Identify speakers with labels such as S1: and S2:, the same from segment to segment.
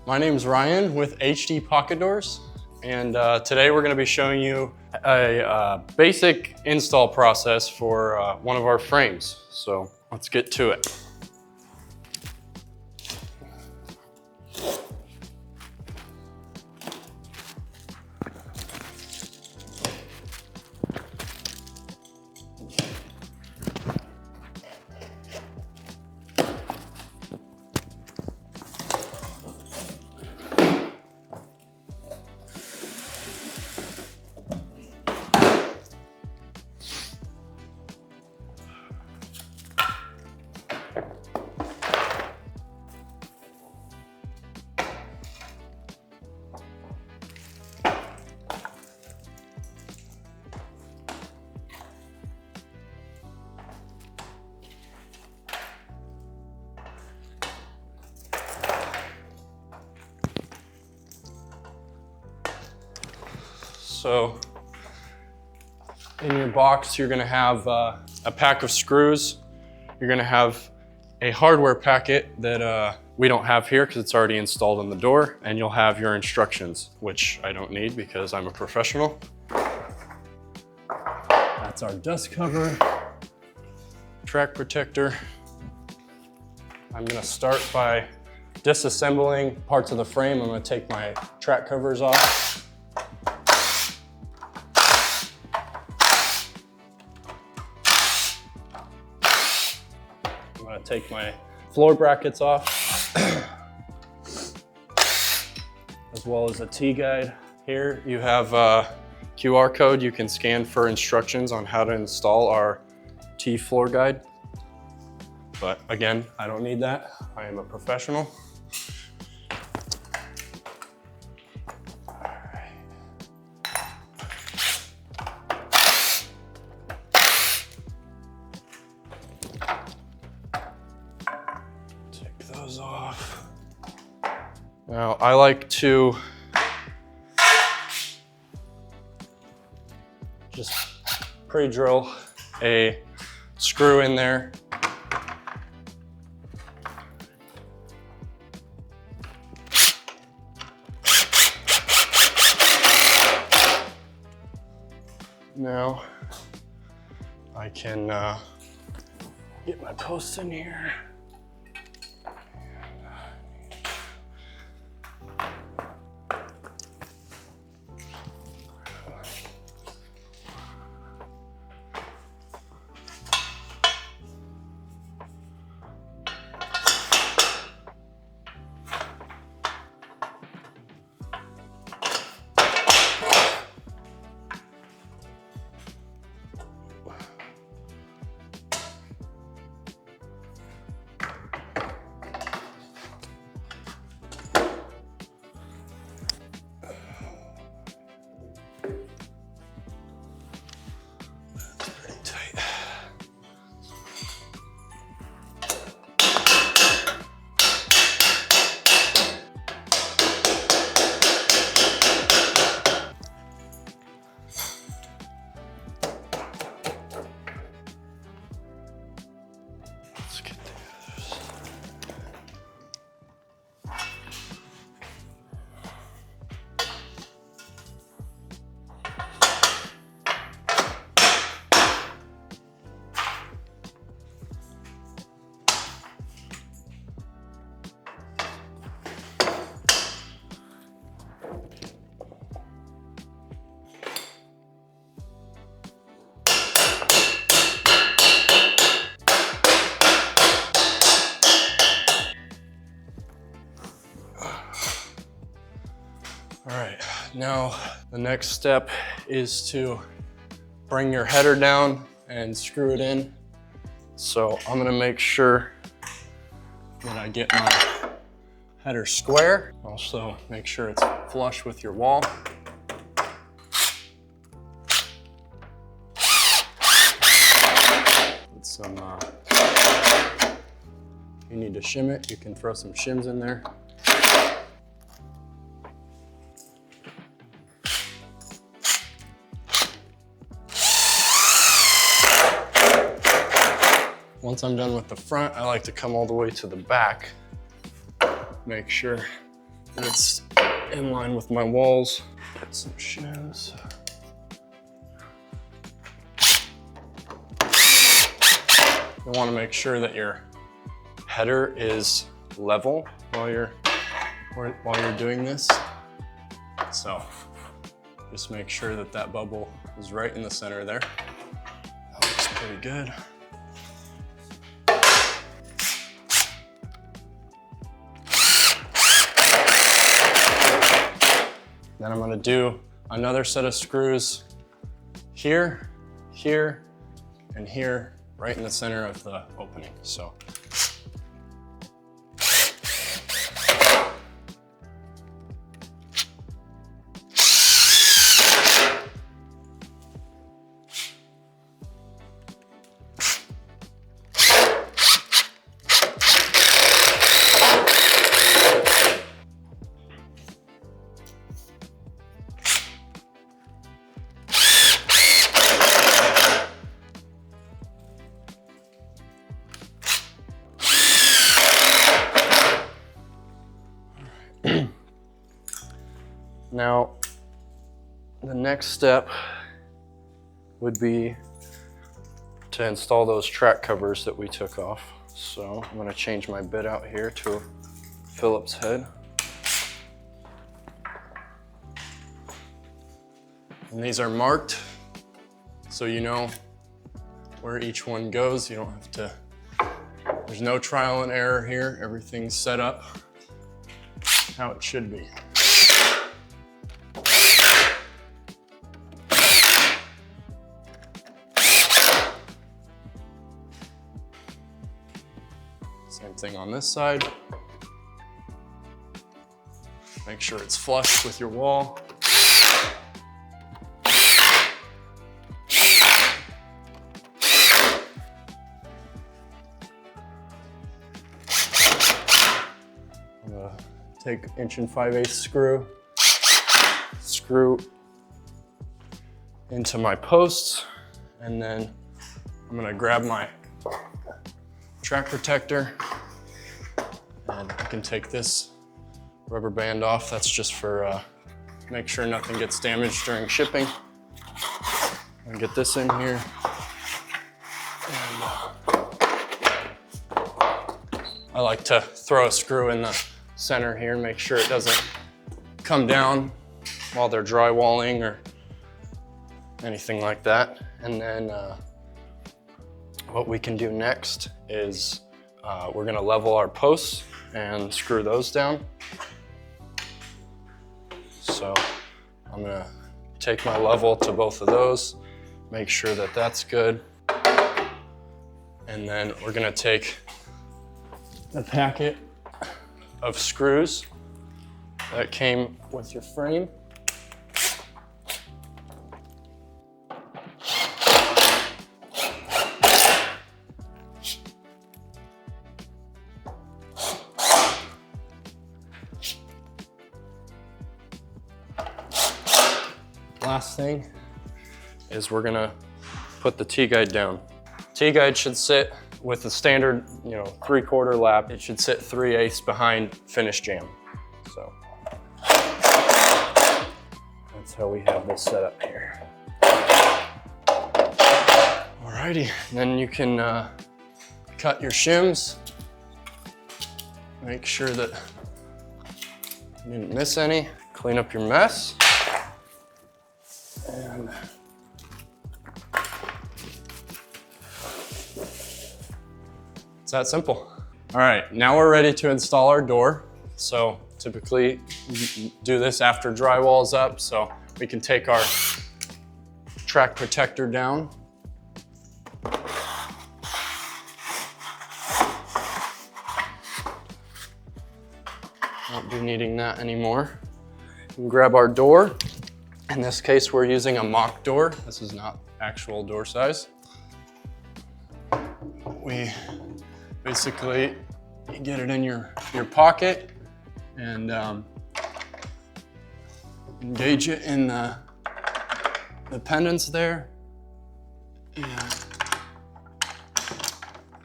S1: My name is Ryan with HD Pocket Doors, and today we're going to be showing you a basic install process for one of our frames. So let's get to it. So in your box, you're gonna have a pack of screws. You're gonna have a hardware packet that we don't have here because it's already installed on the door, and you'll have your instructions, which I don't need because I'm a professional. That's our dust cover, track protector. I'm gonna start by disassembling parts of the frame. I'm gonna take my track covers off. I'm gonna take my floor brackets off, as well as a T-guide. Here you have a QR code you can scan for instructions on how to install our T-floor guide. But again, I don't need that. I am a professional. Those off. Now I like to just pre-drill a screw in there. Now I can get my posts in here. All right, now the next step is to bring your header down and screw it in. So I'm gonna make sure that I get my header square. Also make sure it's flush with your wall. Put some, you need to shim it, you can throw some shims in there. Once I'm done with the front, I like to come all the way to the back. Make sure and it's in line with my walls. Get some shims. You want to make sure that your header is level while you're doing this. So just make sure that that bubble is right in the center there. That looks pretty good. Then I'm gonna do another set of screws here, here, and here, right in the center of the opening. So. Now, the next step would be to install those track covers that we took off. So I'm gonna change my bit out here to a Phillips head. And these are marked, so you know where each one goes. You don't have to, there's no trial and error here. Everything's set up how it should be. Same thing on this side. Make sure it's flush with your wall. I'm gonna take 1 5/8 screw into my posts, and then I'm gonna grab my track protector, and I can take this rubber band off. That's just for make sure nothing gets damaged during shipping. And get this in here. And, I like to throw a screw in the center here, make sure it doesn't come down while they're drywalling or anything like that. And then what we can do next is we're gonna level our posts and screw those down. So I'm gonna take my level to both of those, make sure that that's good. And then we're gonna take the packet of screws that came with your frame. Last thing is we're gonna put the T-guide down. T-guide should sit with the standard, 3/4 lap. It should sit 3/8 behind finished jamb. So that's how we have this set up here. Alrighty, then you can cut your shims. Make sure that you didn't miss any. Clean up your mess. And it's that simple. All right, now we're ready to install our door. So typically do this after drywall's up, so we can take our track protector down. Won't be needing that anymore. We can grab our door. In this case, we're using a mock door. This is not actual door size. We basically get it in your pocket and engage it in the pendants there. And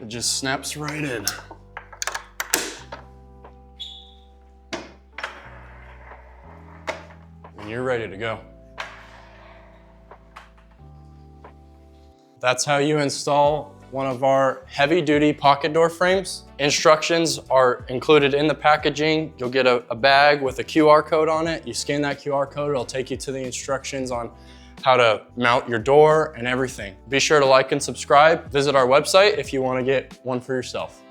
S1: it just snaps right in. and you're ready to go. That's how you install one of our heavy-duty pocket door frames. Instructions are included in the packaging. You'll get a bag with a QR code on it. You scan that QR code, it'll take you to the instructions on how to mount your door and everything. Be sure to like and subscribe. Visit our website if you want to get one for yourself.